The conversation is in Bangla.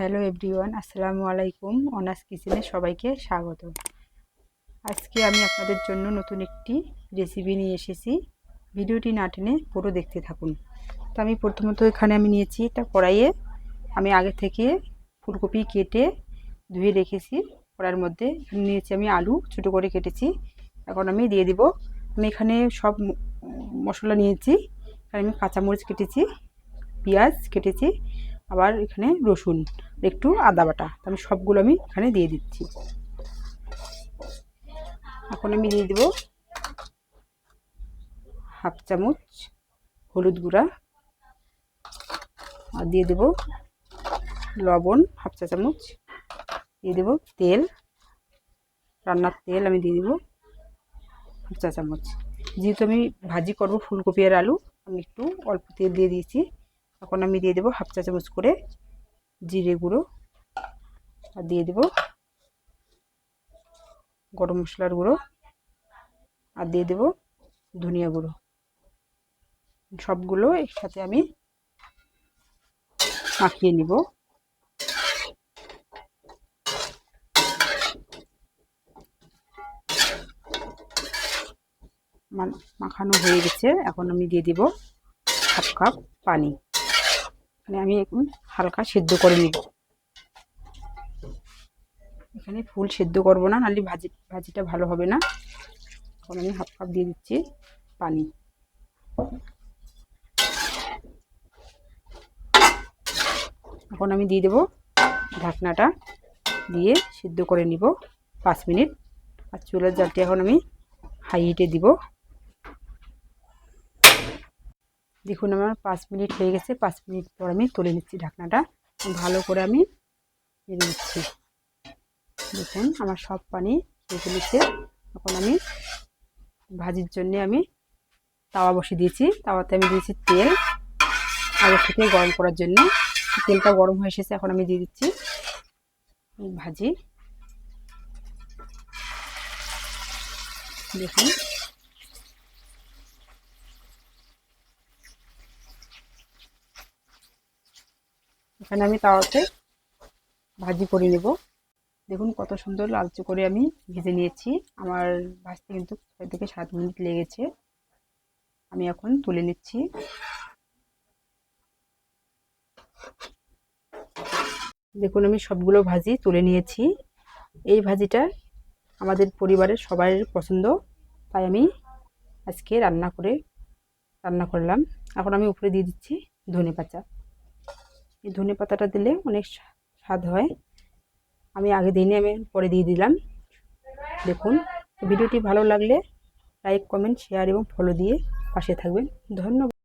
হ্যালো এভরিওয়ান, আসসালামু আলাইকুম। অনার্স কিচেনে সবাইকে স্বাগত। আজকে আমি আপনাদের জন্য নতুন একটি রেসিপি নিয়ে এসেছি। ভিডিওটি না টেনে পুরো দেখতে থাকুন। তো আমি প্রথমত এখানে নিয়েছি একটা কড়াইয়ে আমি আগে থেকে ফুলকপি কেটে ধুয়ে রেখেছি। কড়াইয়ের মধ্যে নিয়েছি আমি আলু ছোটো করে কেটেছি। এখন আমি দিয়ে দিব। আমি এখানে সব মশলা নিয়েছি। এখানে আমি কাঁচামরিচ কেটেছি, পেঁয়াজ কেটেছি, আবার এখানে রসুন, একটু আদা বাটা। আমি সবগুলো আমি এখানে দিয়ে দিচ্ছি। এখন আমি দিয়ে দেব হাফ চামচ হলুদ গুঁড়া, আর দিয়ে দেব লবণ হাফ চা চামচ, দিয়ে দেব তেল, রান্নার তেল আমি দিয়ে দেব হাফ চা চামচ। যেহেতু আমি ভাজি করব ফুলকপি আর আলু, আমি একটু অল্প তেল দিয়ে দিয়েছি। এখন আমি দিয়ে দেব হাফ চা চামচ করে জিরে গুঁড়ো, আর দিয়ে দেব গরম মশলার গুঁড়ো, আর দিয়ে দেব ধনিয়া গুঁড়ো। সবগুলো একসাথে আমি মাখিয়ে নিব। মাখানো হয়ে গেছে। এখন আমি দিয়ে দিব হাফ কাপ পানি। মানে আমি এখন হালকা সেদ্ধ করে নিব। এখানে ফুল সেদ্ধ করব না, নাহলে ভাজিটা ভালো হবে না। এখন আমি হাফ কাপ দিয়ে দিচ্ছি পানি। এখন আমি দিয়ে দেব ঢাকনাটা দিয়ে সিদ্ধ করে নিব 5 মিনিট। আর চুলার জালটি এখন আমি হাই হিটে দিব। দেখুন আমার 5 মিনিট হয়ে গেছে। 5 মিনিট পর আমি তুলে নিচ্ছি ঢাকনাটা, ভালো করে আমি নেড়ে নিচ্ছি। দেখুন আমার সব পানি রেখে নিচ্ছে। এখন আমি ভাজির জন্য আমি তাওয়া বসিয়ে দিয়েছি। তাওয়াতে আমি দিয়েছি তেল আগে থেকে গরম করার জন্য। তেলটা গরম হয়ে এসেছে। এখন আমি দিয়ে দিচ্ছি ভাজি। দেখুন এখানে আমি তাওয়াতে ভাজি করে নেব। দেখুন কত সুন্দর লালচে করে আমি ভেজে নিয়েছি। আমার ভাজতে কিন্তু 6 থেকে 7 মিনিট লেগেছে। আমি এখন তুলে নিচ্ছি। দেখুন আমি সবগুলো ভাজি তুলে নিয়েছি। এই ভাজিটা আমাদের পরিবারের সবার পছন্দ, তাই আমি আজকে রান্না করলাম। এখন আমি উপরে দিয়ে দিচ্ছি ধনেপাতা। এই ধনেপাতাটা দিলে অনেক স্বাদ হয়। আমি আগে দিইনি, আমি পরে দিয়ে দিলাম। দেখুন ভিডিওটি ভালো লাগলে লাইক, কমেন্ট, শেয়ার এবং ফলো দিয়ে পাশে থাকবেন। ধন্যবাদ।